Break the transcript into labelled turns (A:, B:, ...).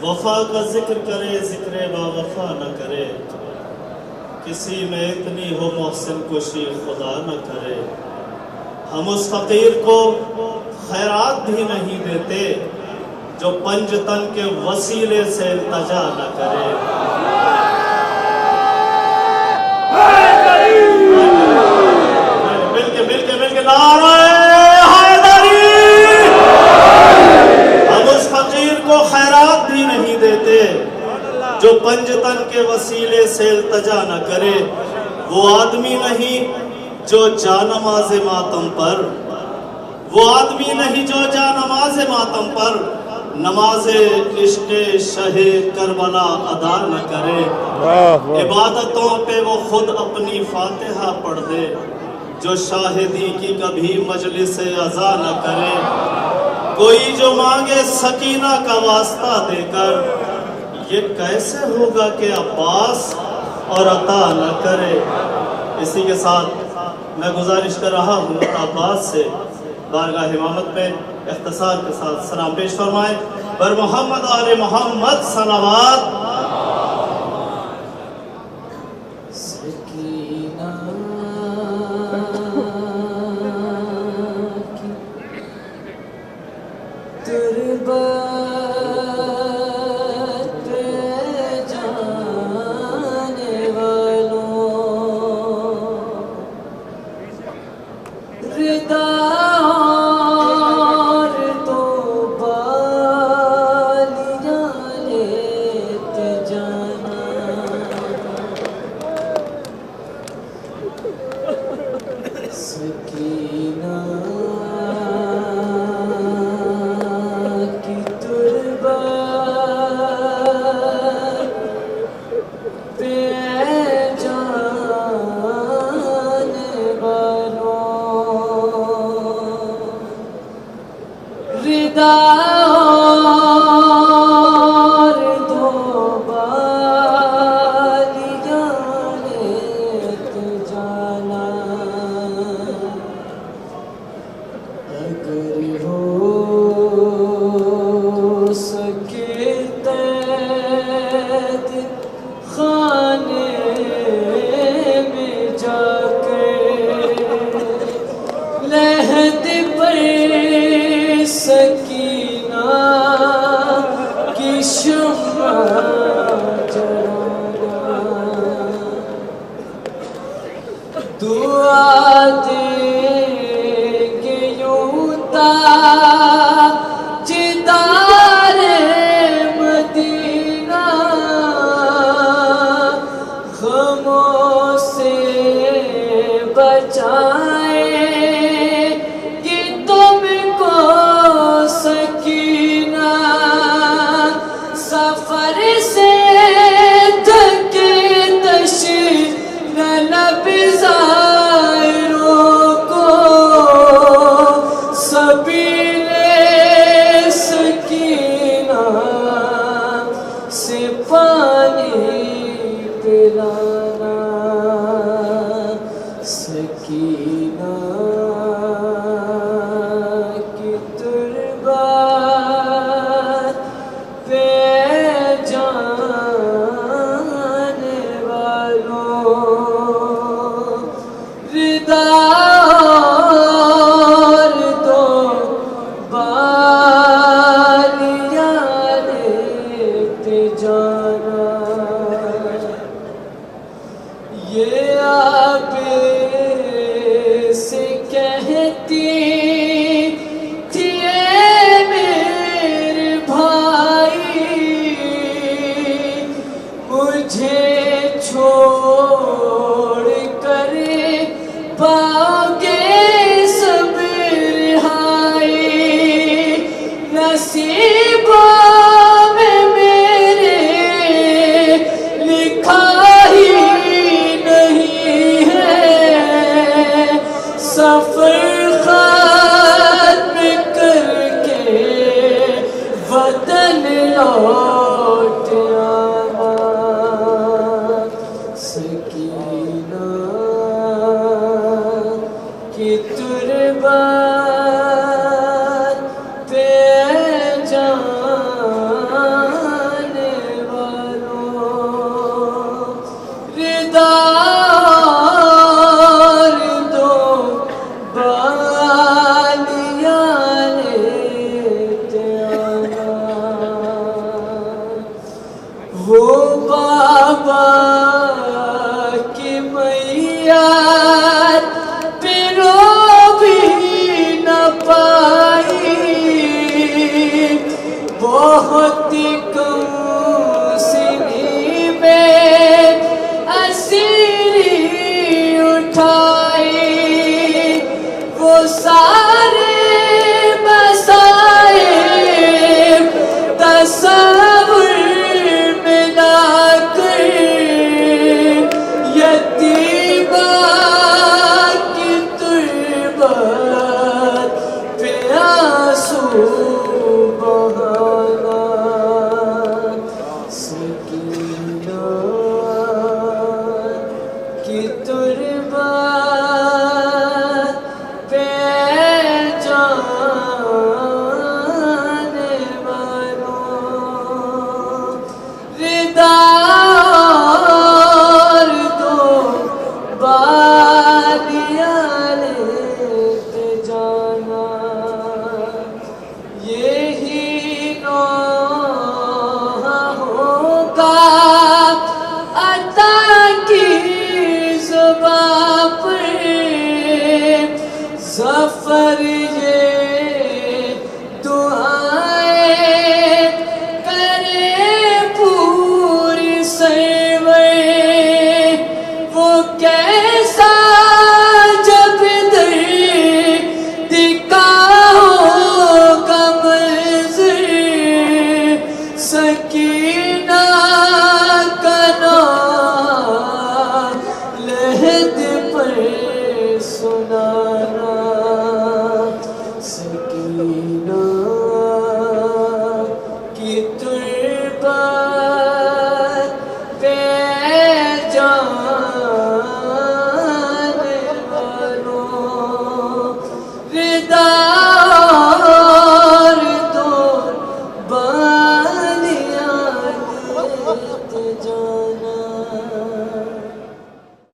A: وفا کا ذکر کرے ذکر با وفا نہ کرے، کسی میں اتنی ہو محسن کشی خدا نہ کرے۔ ہم اس فقیر کو خیرات بھی نہیں دیتے جو پنج تن کے وسیلے سے التجا نہ کرے۔ مل کے نعرہ حیدری! ہم اس فقیر کو خیرات بھی نہیں دیتے جو پنج تن کے وسیلے سے التجا نہ کرے۔ وہ آدمی نہیں جو جانماز ماتم پر، وہ آدمی نہیں جو جانماز ماتم پر نماز عشق شہ کربلا ادا نہ کرے۔ عبادتوں پہ وہ خود اپنی فاتحہ پڑھ دے جو شاہدی کی کبھی مجلس عزا نہ کرے۔ کوئی جو مانگے سکینہ کا واسطہ دے کر، یہ کیسے ہوگا کہ عباس اور عطا نہ کرے۔ اسی کے ساتھ میں گزارش کر رہا ہوں عباس سے بارگاہ امامت میں اختصار کے ساتھ سلام پیش فرمائیں۔ بر محمد آل محمد صلوات۔
B: سکینہ کی تربت پہ جانے والوں، ردا اور تو بالیاں لیتے جانا۔ سکینہ کی تربت پہ جانے والوں، ردا اور دو بالیاں لیتے جانا۔ اگر ہو سکے تید خانے میں جا کر لحد پر سکینہ کی شمع جلانا۔ دعا دیں گے یوں تاجدار مدینہ، غموں سے بچائیں گے تم کو سکینہ۔ سفر سے تھکے تشنہ لب زائروں کو سبیل سکینہ سے پانی پلانا۔ سکینہ کی تربت پہ جانے والوں، ردا اور دو بالیاں لیتے جانا۔ یہ آپ سے کہتی تھی اے میرے بھائی، مجھے چھوڑ کر پاؤ گے سب رہائی۔ نصیبوں میں میرے لکھا ہی نہیں ہے، سفر ختم کر کے وطن لوٹ آنا۔ سکینہ کی تربت پہ جانے بہت کم سنی میں اسیری اٹھائی وہ سارے مسائب تصور میں لا کر یتیمہ کی تربت پہ آنسو بہانا سکینہ کی تربت پہ جانے والوں ردار دو بادیاں لیتے جانا یہی نوح ہوگا عطا کی زباں پر ظفر یہ دعائیں کرے پوری سرور وہ کیسا جب در دکھاؤگا منظر سکینہ کا نام لحد پر سنا